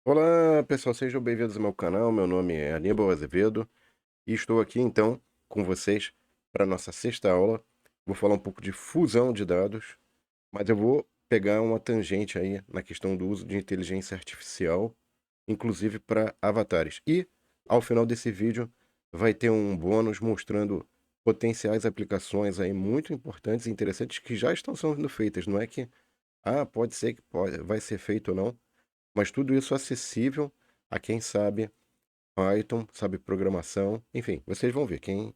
Olá, pessoal, sejam bem-vindos ao meu canal. Meu nome é Aníbal Azevedo e estou aqui então com vocês para a nossa sexta aula. Vou falar um pouco de fusão de dados, mas eu vou pegar uma tangente aí na questão do uso de inteligência artificial, inclusive para avatares. E ao final desse vídeo vai ter um bônus mostrando potenciais aplicações aí muito importantes e interessantes que já estão sendo feitas. Não é que, pode ser que vai ser feito ou não, mas tudo isso acessível a quem sabe Python, sabe programação, enfim, vocês vão ver. Quem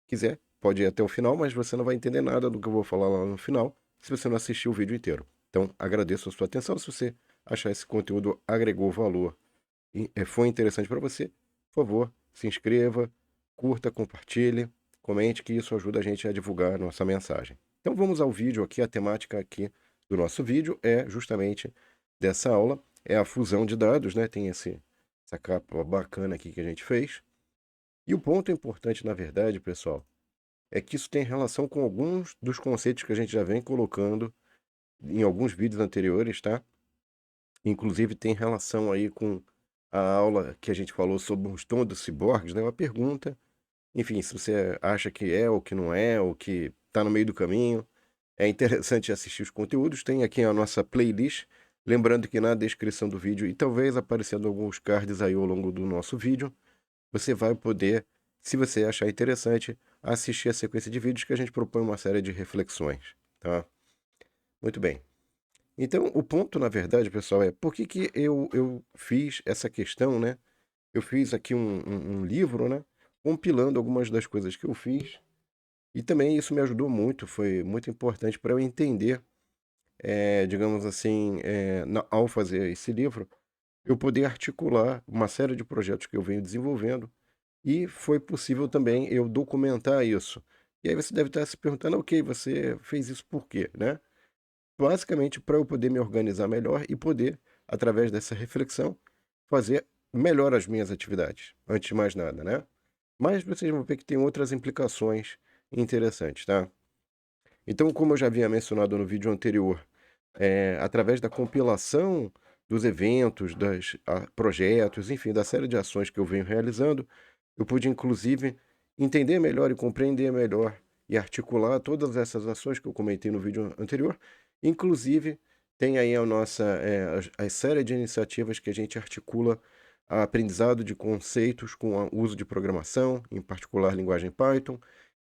quiser pode ir até o final, mas você não vai entender nada do que eu vou falar lá no final se você não assistir o vídeo inteiro. Então, agradeço a sua atenção. Se você achar esse conteúdo agregou valor e foi interessante para você, por favor, se inscreva, curta, compartilhe, comente, que isso ajuda a gente a divulgar a nossa mensagem. Então, vamos ao vídeo aqui. A temática aqui do nosso vídeo é justamente dessa aula, é a fusão de dados, né? Tem essa capa bacana aqui que a gente fez. E o ponto importante, na verdade, pessoal, é que isso tem relação com alguns dos conceitos que a gente já vem colocando em alguns vídeos anteriores, tá? Inclusive tem relação aí com a aula que a gente falou sobre os tons dos ciborgues, né? Uma pergunta, enfim, se você acha que é ou que não é, ou que está no meio do caminho, é interessante assistir os conteúdos. Tem aqui a nossa playlist, lembrando que na descrição do vídeo, e talvez aparecendo alguns cards aí ao longo do nosso vídeo, você vai poder, se você achar interessante, assistir a sequência de vídeos que a gente propõe uma série de reflexões, tá? Muito bem. Então, o ponto, na verdade, pessoal, é por que que eu fiz essa questão, né? Eu fiz aqui um livro, né? Compilando algumas das coisas que eu fiz. E também isso me ajudou muito, foi muito importante para eu entender, digamos assim, ao fazer esse livro, eu poder articular uma série de projetos que eu venho desenvolvendo e foi possível também eu documentar isso. E aí você deve estar se perguntando, ok, você fez isso por quê, né? Basicamente para eu poder me organizar melhor e poder, através dessa reflexão, fazer melhor as minhas atividades, antes de mais nada, né? Mas vocês vão ver que tem outras implicações interessantes, tá? Então, como eu já havia mencionado no vídeo anterior, através da compilação dos eventos, projetos, enfim, da série de ações que eu venho realizando, eu pude inclusive entender melhor e compreender melhor e articular todas essas ações que eu comentei no vídeo anterior. Inclusive, tem aí a série de iniciativas que a gente articula a aprendizado de conceitos com o uso de programação, em particular linguagem Python,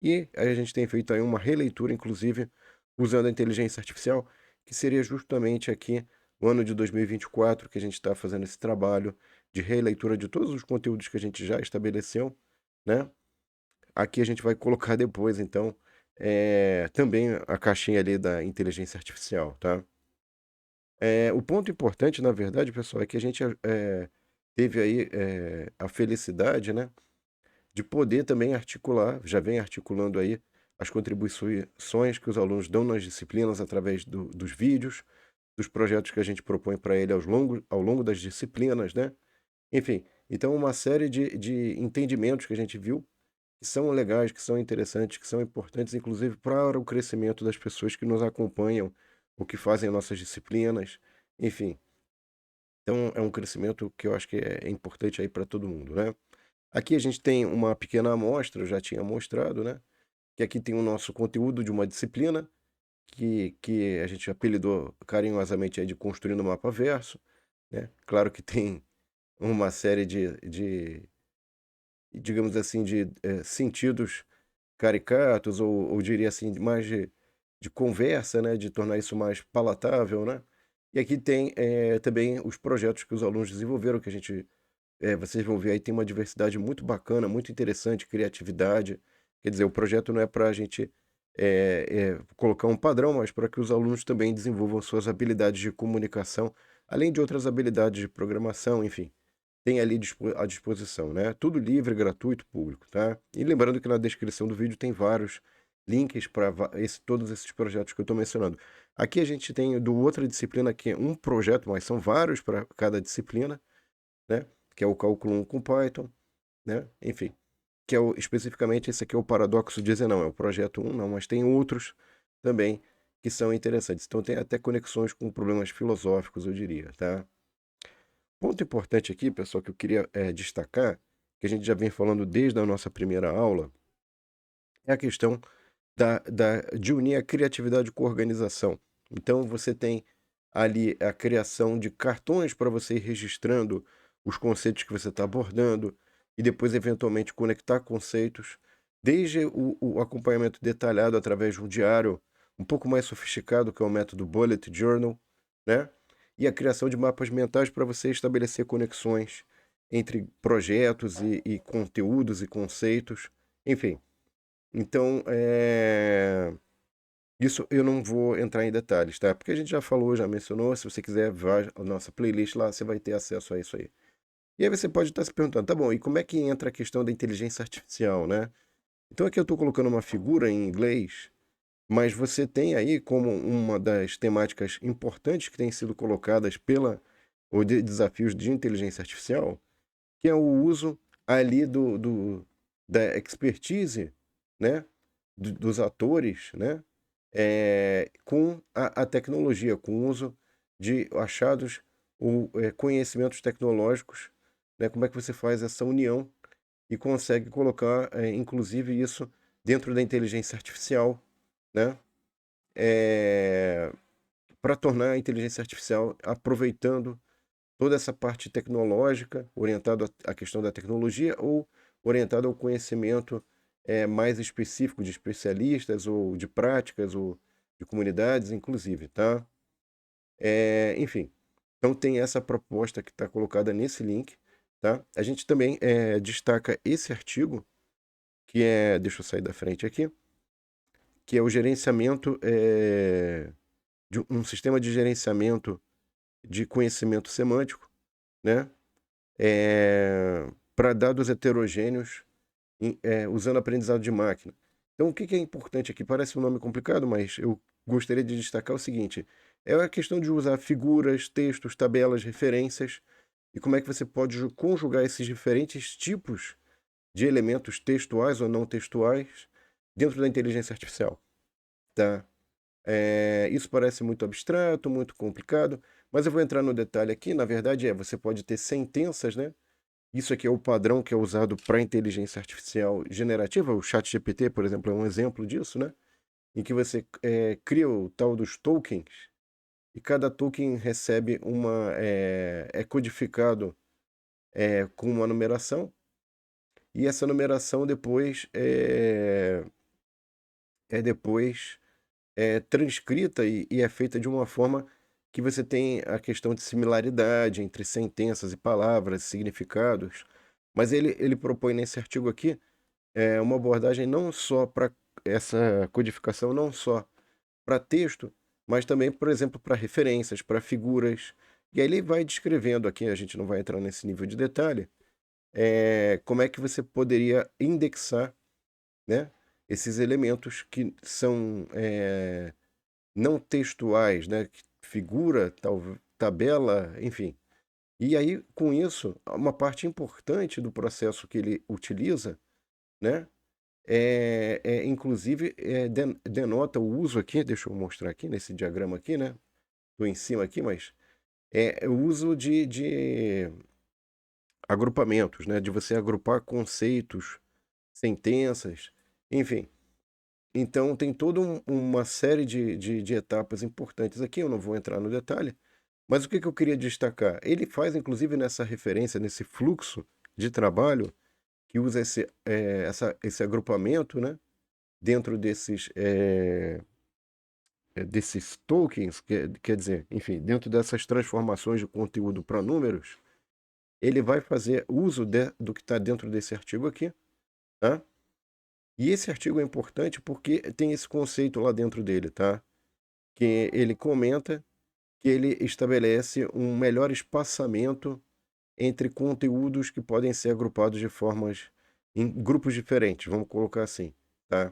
e aí a gente tem feito aí uma releitura, inclusive, usando a inteligência artificial, que seria justamente aqui o ano de 2024 que a gente está fazendo esse trabalho de releitura de todos os conteúdos que a gente já estabeleceu, né? Aqui a gente vai colocar depois, então, também a caixinha ali da inteligência artificial, tá? O ponto importante, na verdade, pessoal, é que a gente teve aí a felicidade, né, de poder também articular, já vem articulando aí as contribuições que os alunos dão nas disciplinas através dos vídeos, dos projetos que a gente propõe para ele ao longo das disciplinas, né? Enfim, então uma série de entendimentos que a gente viu que são legais, que são interessantes, que são importantes, inclusive para o crescimento das pessoas que nos acompanham, o que fazem nossas disciplinas, enfim. Então é um crescimento que eu acho que é importante aí para todo mundo, né? Aqui a gente tem uma pequena amostra, eu já tinha mostrado, né? Que aqui tem o nosso conteúdo de uma disciplina que a gente apelidou carinhosamente aí de Construindo o Mapa Verso, né? Claro que tem uma série digamos assim, sentidos caricatos ou diria assim, mais de conversa, né, de tornar isso mais palatável, né. E aqui tem, também os projetos que os alunos desenvolveram, que a gente vocês vão ver aí, tem uma diversidade muito bacana, muito interessante, criatividade. Quer dizer, o projeto não é para a gente, colocar um padrão, mas para que os alunos também desenvolvam suas habilidades de comunicação, além de outras habilidades de programação, enfim. Tem ali à disposição, né? Tudo livre, gratuito, público, tá? E lembrando que na descrição do vídeo tem vários links para todos esses projetos que eu estou mencionando. Aqui a gente tem do outra disciplina que é um projeto, mas são vários para cada disciplina, né? Que é o cálculo 1 com Python, né? Enfim, que é especificamente esse aqui é o paradoxo de Zenão, é o projeto 1, não, mas tem outros também que são interessantes. Então tem até conexões com problemas filosóficos, eu diria, tá? Ponto importante aqui, pessoal, que eu queria destacar, que a gente já vem falando desde a nossa primeira aula, é a questão de unir a criatividade com a organização. Então, você tem ali a criação de cartões para você ir registrando os conceitos que você está abordando e depois, eventualmente, conectar conceitos, desde o acompanhamento detalhado através de um diário um pouco mais sofisticado, que é o método Bullet Journal, né? E a criação de mapas mentais para você estabelecer conexões entre projetos e conteúdos e conceitos, enfim. Então, isso eu não vou entrar em detalhes, tá? Porque a gente já falou, já mencionou. Se você quiser, vai a nossa playlist lá, você vai ter acesso a isso aí. E aí você pode estar se perguntando, tá bom, e como é que entra a questão da inteligência artificial, né? Então aqui eu estou colocando uma figura em inglês, mas você tem aí como uma das temáticas importantes que têm sido colocadas ou desafios de inteligência artificial, que é o uso ali da expertise, né, dos atores, né, com a tecnologia, com o uso de achados ou conhecimentos tecnológicos, né, como é que você faz essa união e consegue colocar, inclusive, isso dentro da inteligência artificial, né, para tornar a inteligência artificial aproveitando toda essa parte tecnológica, orientado à questão da tecnologia ou orientado ao conhecimento mais específico de especialistas ou de práticas ou de comunidades, inclusive, tá? Enfim, então tem essa proposta que está colocada nesse link, tá? A gente também destaca esse artigo, que deixa eu sair da frente aqui, que é o gerenciamento de um sistema de gerenciamento de conhecimento semântico, né? Para dados heterogêneos usando aprendizado de máquina. Então, o que é importante aqui? Parece um nome complicado, mas eu gostaria de destacar o seguinte: é a questão de usar figuras, textos, tabelas, referências e como é que você pode conjugar esses diferentes tipos de elementos textuais ou não textuais dentro da inteligência artificial, tá? Isso parece muito abstrato, muito complicado, mas eu vou entrar no detalhe aqui. Na verdade, você pode ter sentenças, né? Isso aqui é o padrão que é usado para inteligência artificial generativa. O ChatGPT, por exemplo, é um exemplo disso, né? Em que você cria o tal dos tokens e cada token recebe é codificado com uma numeração e essa numeração depois depois transcrita e é feita de uma forma que você tem a questão de similaridade entre sentenças e palavras, significados. Mas ele propõe nesse artigo aqui uma abordagem não só para essa codificação, não só para texto, mas também, por exemplo, para referências, para figuras. E aí ele vai descrevendo aqui, a gente não vai entrar nesse nível de detalhe, como é que você poderia indexar, né, esses elementos que são não textuais, né, figura, tabela, enfim. E aí, com isso, uma parte importante do processo que ele utiliza, né, inclusive, denota o uso aqui, deixa eu mostrar aqui nesse diagrama aqui, né? Estou em cima aqui, mas é o uso de agrupamentos, né? De você agrupar conceitos, sentenças, enfim. Então, tem toda uma série de etapas importantes aqui, eu não vou entrar no detalhe, mas o que eu queria destacar? Ele faz, inclusive, nessa referência, nesse fluxo de trabalho, que usa esse agrupamento, né? Dentro desses tokens, quer dizer, enfim, dentro dessas transformações de conteúdo para números, ele vai fazer uso do que está dentro desse artigo aqui, tá? E esse artigo é importante porque tem esse conceito lá dentro dele, tá? Que ele comenta que ele estabelece um melhor espaçamento entre conteúdos que podem ser agrupados de formas em grupos diferentes, vamos colocar assim, tá?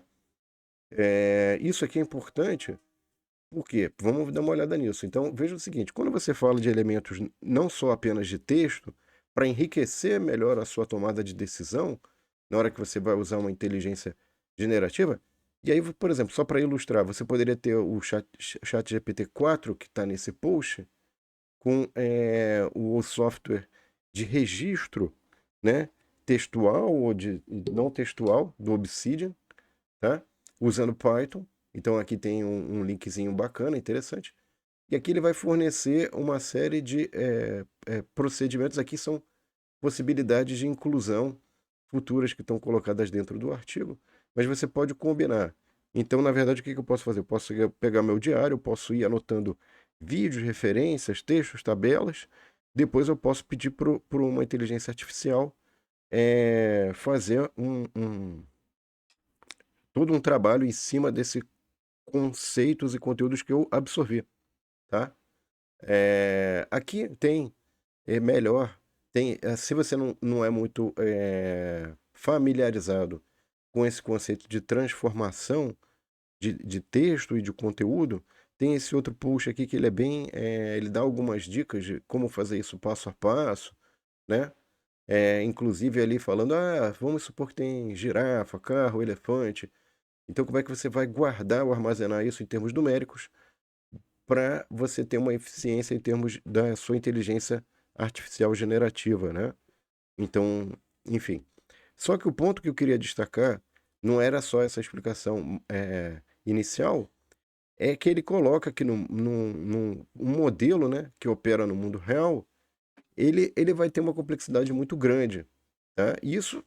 Isso aqui é importante. Por quê? Vamos dar uma olhada nisso. Então, veja o seguinte: quando você fala de elementos não só apenas de texto, para enriquecer melhor a sua tomada de decisão, na hora que você vai usar uma inteligência generativa, e aí, por exemplo, só para ilustrar, você poderia ter o chat GPT 4 que está nesse post, com o software de registro, né, textual ou de não textual do Obsidian, tá? Usando Python. Então aqui tem um linkzinho bacana, interessante. E aqui ele vai fornecer uma série de procedimentos. Aqui são possibilidades de inclusão futuras que estão colocadas dentro do artigo, mas você pode combinar. Então, na verdade, o que eu posso fazer? Eu posso pegar meu diário, eu posso ir anotando vídeos, referências, textos, tabelas. Depois eu posso pedir para uma inteligência artificial fazer todo um trabalho em cima desses conceitos e conteúdos que eu absorvi, tá? Aqui tem melhor. Se você não é muito familiarizado com esse conceito de transformação de texto e de conteúdo, tem esse outro post aqui que ele é bem. Ele dá algumas dicas de como fazer isso passo a passo, né? Inclusive ali falando, vamos supor que tem girafa, carro, elefante. Então, como é que você vai guardar ou armazenar isso em termos numéricos para você ter uma eficiência em termos da sua inteligência artificial generativa, né? Então, enfim. Só que o ponto que eu queria destacar não era só essa explicação inicial, é que ele coloca que num um modelo, né, que opera no mundo real, ele vai ter uma complexidade muito grande, tá? E isso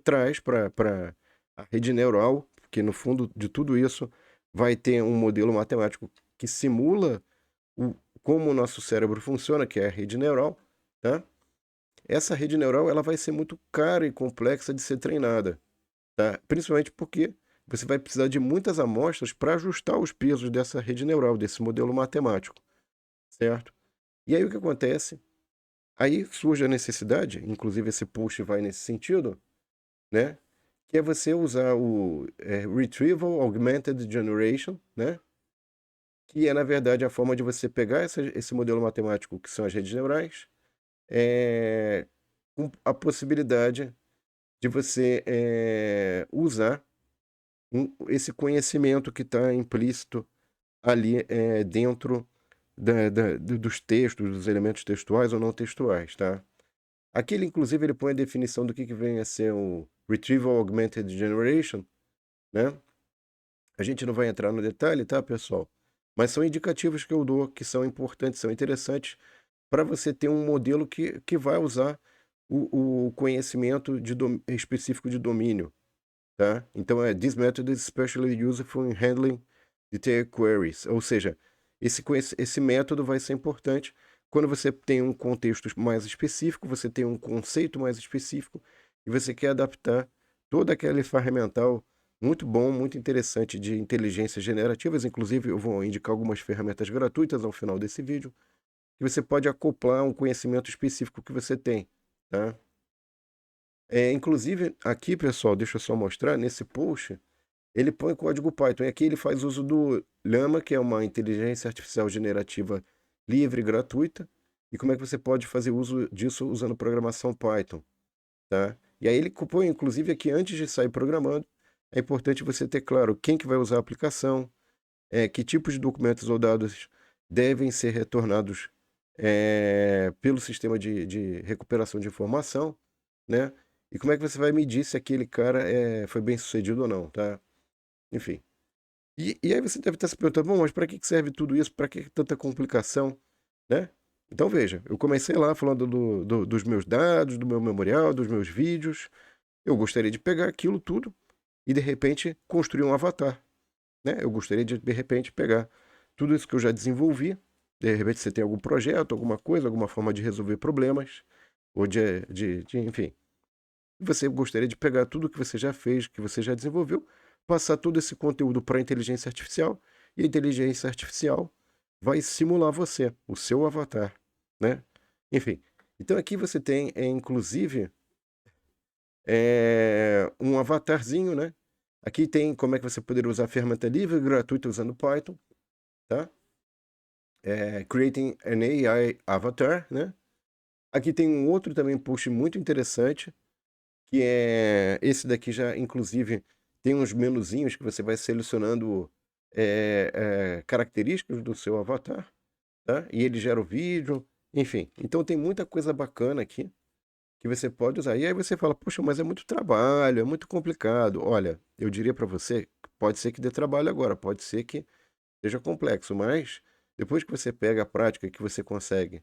traz para a rede neural, que no fundo de tudo isso vai ter um modelo matemático que simula o, como o nosso cérebro funciona, que é a rede neural, tá? Essa rede neural ela vai ser muito cara e complexa de ser treinada, tá? Principalmente porque você vai precisar de muitas amostras para ajustar os pesos dessa rede neural, desse modelo matemático, certo? E aí o que acontece? Aí surge a necessidade, inclusive esse post vai nesse sentido, né? Que é você usar o Retrieval Augmented Generation, né? Que é, na verdade, a forma de você pegar esse modelo matemático, que são as redes neurais, com a possibilidade de você usar esse conhecimento que está implícito ali dentro dos textos, dos elementos textuais ou não textuais, tá? Aqui, ele, inclusive, ele põe a definição do que vem a ser o Retrieval Augmented Generation, né? A gente não vai entrar no detalhe, tá, pessoal? Mas são indicativos que eu dou que são importantes, são interessantes para você ter um modelo que vai usar o conhecimento específico de domínio, tá? Então, this method is especially useful in handling detailed queries. Ou seja, esse método vai ser importante quando você tem um contexto mais específico, você tem um conceito mais específico e você quer adaptar toda aquela ferramental muito bom, muito interessante de inteligências generativas. Inclusive, eu vou indicar algumas ferramentas gratuitas ao final desse vídeo, que você pode acoplar um conhecimento específico que você tem, tá? Inclusive, aqui, pessoal, deixa eu só mostrar, nesse post, ele põe código Python. E aqui ele faz uso do Llama, que é uma inteligência artificial generativa livre e gratuita. E como é que você pode fazer uso disso usando programação Python, tá? E aí ele põe, inclusive, aqui antes de sair programando, é importante você ter claro quem que vai usar a aplicação, que tipos de documentos ou dados devem ser retornados pelo sistema de recuperação de informação, né? E como é que você vai medir se aquele cara foi bem sucedido ou não, tá? Enfim. E aí você deve estar se perguntando, bom, mas para que serve tudo isso? Para que tanta complicação, né? Então veja, eu comecei lá falando dos meus dados, do meu memorial, dos meus vídeos. Eu gostaria de pegar aquilo tudo e de repente construir um avatar, né? Eu gostaria de repente pegar tudo isso que eu já desenvolvi. De repente você tem algum projeto, alguma coisa, alguma forma de resolver problemas, ou enfim. Você gostaria de pegar tudo que você já fez, que você já desenvolveu, passar todo esse conteúdo para a inteligência artificial, e a inteligência artificial vai simular você, o seu avatar, né? Enfim, então aqui você tem, inclusive, um avatarzinho, né? Aqui tem como é que você poderia usar a ferramenta livre e gratuita usando Python, tá? Creating an AI Avatar, né? Aqui tem um outro também post muito interessante, que é esse daqui já, inclusive, tem uns menuzinhos que você vai selecionando características do seu avatar, tá? E ele gera o vídeo, enfim. Então tem muita coisa bacana aqui que você pode usar. E aí você fala, poxa, mas é muito trabalho, é muito complicado. Olha, eu diria para você, pode ser que dê trabalho agora, pode ser que seja complexo, mas depois que você pega a prática, que você consegue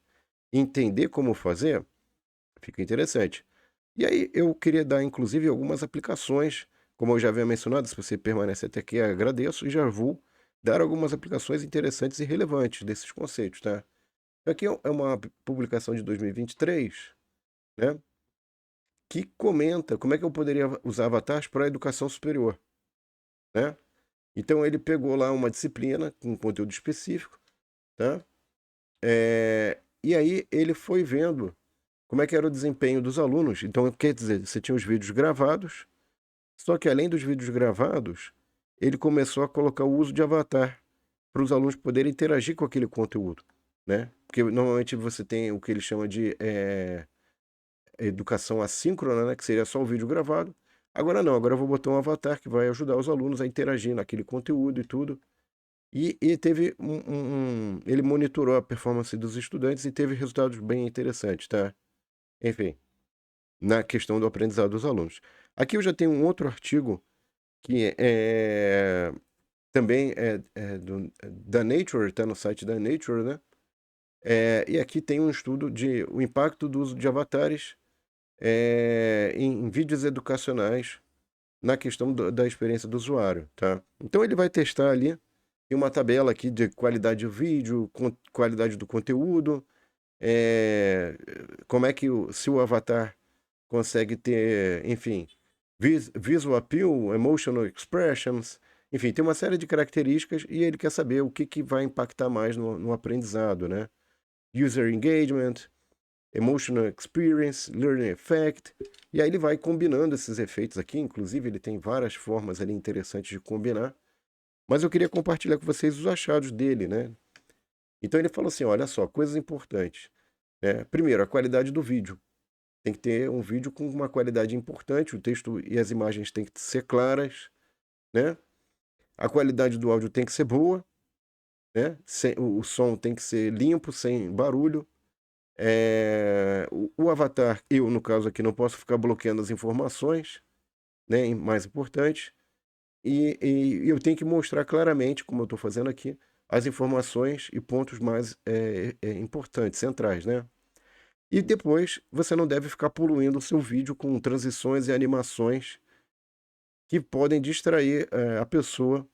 entender como fazer, fica interessante. E aí eu queria dar, inclusive, algumas aplicações, como eu já havia mencionado, se você permanece até aqui, agradeço, e já vou dar algumas aplicações interessantes e relevantes desses conceitos, tá? Aqui é uma publicação de 2023, né, que comenta como é que eu poderia usar avatares para a educação superior, né? Então ele pegou lá uma disciplina com conteúdo específico, tá? E aí ele foi vendo como é que era o desempenho dos alunos. Então, quer dizer, você tinha os vídeos gravados, só que além dos vídeos gravados, ele começou a colocar o uso de avatar para os alunos poderem interagir com aquele conteúdo, né? Porque normalmente você tem o que ele chama de educação assíncrona, né? Que seria só o vídeo gravado. Agora não, agora eu vou botar um avatar que vai ajudar os alunos a interagir naquele conteúdo e tudo. E teve ele monitorou a performance dos estudantes e teve resultados bem interessantes, tá? Enfim, na questão do aprendizado dos alunos. Aqui eu já tenho um outro artigo que também da Nature, está no site da Nature, né? E aqui tem um estudo de o impacto do uso de avatares em vídeos educacionais na questão da experiência do usuário, tá? Então ele vai testar ali, tem uma tabela aqui de qualidade do vídeo, qualidade do conteúdo, como é que se o avatar consegue ter, enfim, visual appeal, emotional expressions, enfim, tem uma série de características e ele quer saber o que, que vai impactar mais no aprendizado, né? User engagement, emotional experience, learning effect, e aí ele vai combinando esses efeitos aqui, inclusive ele tem várias formas ali interessantes de combinar, mas eu queria compartilhar com vocês os achados dele, né? Então ele falou assim, olha só, coisas importantes, né? Primeiro, a qualidade do vídeo. Tem que ter um vídeo com uma qualidade importante, o texto e as imagens têm que ser claras, né? A qualidade do áudio tem que ser boa, né? O som tem que ser limpo, sem barulho. O avatar, eu no caso aqui, não posso ficar bloqueando as informações, né? Mais importante. E eu tenho que mostrar claramente, como eu estou fazendo aqui, as informações e pontos mais importantes, centrais, né? E depois você não deve ficar poluindo o seu vídeo com transições e animações que podem distrair a pessoa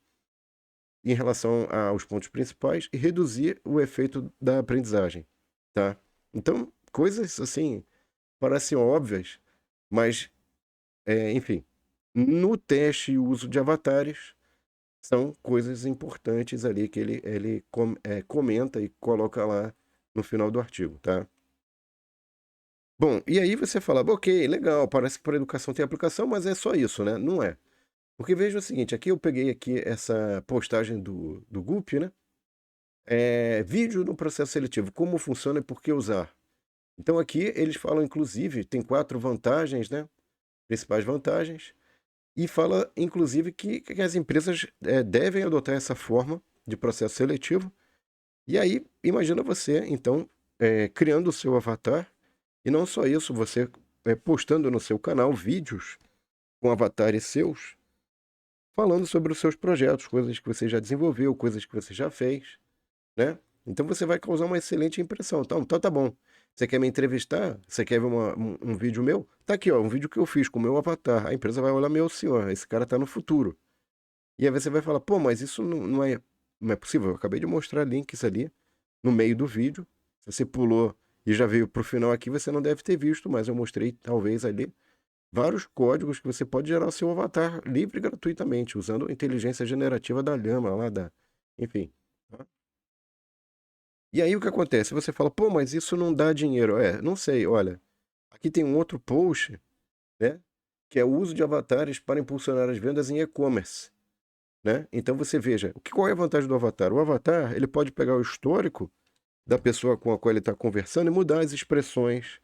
em relação aos pontos principais e reduzir o efeito da aprendizagem, tá? Então, coisas assim parecem óbvias, mas, enfim, no teste e uso de avatares são coisas importantes ali que ele comenta e coloca lá no final do artigo, tá? Bom, e aí você fala, ok, legal, parece que para educação tem aplicação, mas é só isso, né? Não é. Porque veja o seguinte, aqui eu peguei aqui essa postagem do GUP, né? Vídeo no processo seletivo, como funciona e por que usar. Então aqui eles falam, inclusive, tem 4 vantagens, né? Principais vantagens. E fala, inclusive, que as empresas devem adotar essa forma de processo seletivo. E aí, imagina você, então, criando o seu avatar. E não só isso, você postando no seu canal vídeos com avatares seus, falando sobre os seus projetos, coisas que você já desenvolveu, coisas que você já fez, né? Então você vai causar uma excelente impressão. Então tá bom. Você quer me entrevistar? Você quer ver um vídeo meu? Tá aqui, ó, um vídeo que eu fiz com o meu avatar. A empresa vai olhar, meu senhor, esse cara tá no futuro. E aí você vai falar, pô, mas isso não é possível. Eu acabei de mostrar links ali no meio do vídeo. Se você pulou e já veio pro final aqui, você não deve ter visto, mas eu mostrei talvez ali vários códigos que você pode gerar o seu avatar livre e gratuitamente, usando a inteligência generativa da Llama lá enfim. Tá? E aí o que acontece? Você fala, pô, mas isso não dá dinheiro. Não sei, olha, aqui tem um outro post, né? Que é o uso de avatares para impulsionar as vendas em e-commerce, né? Então você veja, qual é a vantagem do avatar? O avatar, ele pode pegar o histórico da pessoa com a qual ele está conversando e mudar as expressões,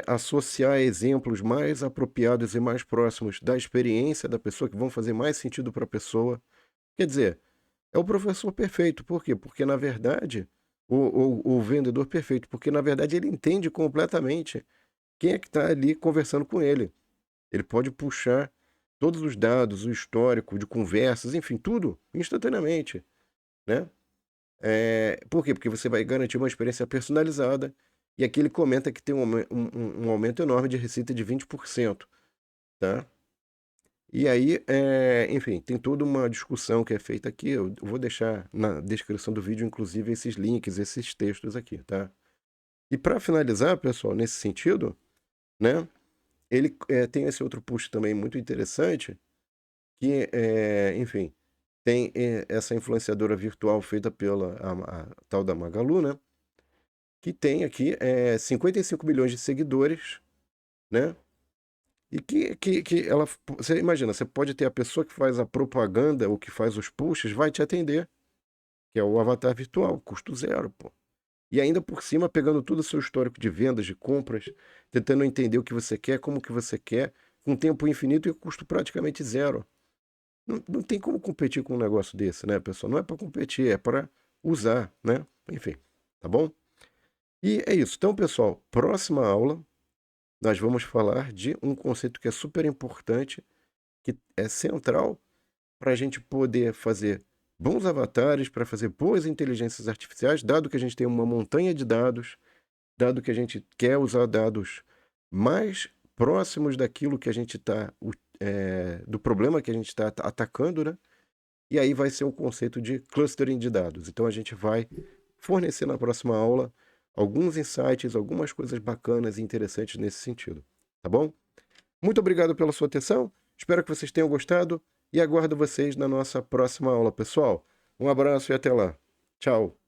associar exemplos mais apropriados e mais próximos da experiência da pessoa, que vão fazer mais sentido para a pessoa. Quer dizer, é o professor perfeito. Por quê? Porque, na verdade, o vendedor perfeito, porque na verdade ele entende completamente quem é que está ali conversando com ele. Ele pode puxar todos os dados, o histórico de conversas, enfim, tudo instantaneamente, né? Por quê? Porque você vai garantir uma experiência personalizada e aqui ele comenta que tem um aumento enorme de receita de 20%, tá? E aí, enfim, tem toda uma discussão que é feita aqui. Eu vou deixar na descrição do vídeo, inclusive, esses links, esses textos aqui, tá? E para finalizar, pessoal, nesse sentido, né? Ele tem esse outro post também muito interessante, que, enfim, tem essa influenciadora virtual feita pela a tal da Magalu, né? Que tem aqui 55 milhões de seguidores, né? E que ela. Você imagina, você pode ter a pessoa que faz a propaganda ou que faz os posts, vai te atender, que é o avatar virtual, custo zero, pô. E ainda por cima, pegando todo o seu histórico de vendas, de compras, tentando entender o que você quer, como que você quer, com tempo infinito e custo praticamente zero. Não tem como competir com um negócio desse, né, pessoal? Não é para competir, é para usar, né? Enfim, tá bom? E é isso. Então, pessoal, próxima aula nós vamos falar de um conceito que é super importante, que é central para a gente poder fazer bons avatares, para fazer boas inteligências artificiais, dado que a gente tem uma montanha de dados, dado que a gente quer usar dados mais próximos daquilo que a gente está, do problema que a gente está atacando, né? E aí vai ser um conceito de clustering de dados. Então a gente vai fornecer na próxima aula alguns insights, algumas coisas bacanas e interessantes nesse sentido. Tá bom? Muito obrigado pela sua atenção. Espero que vocês tenham gostado e aguardo vocês na nossa próxima aula, pessoal. Um abraço e até lá. Tchau.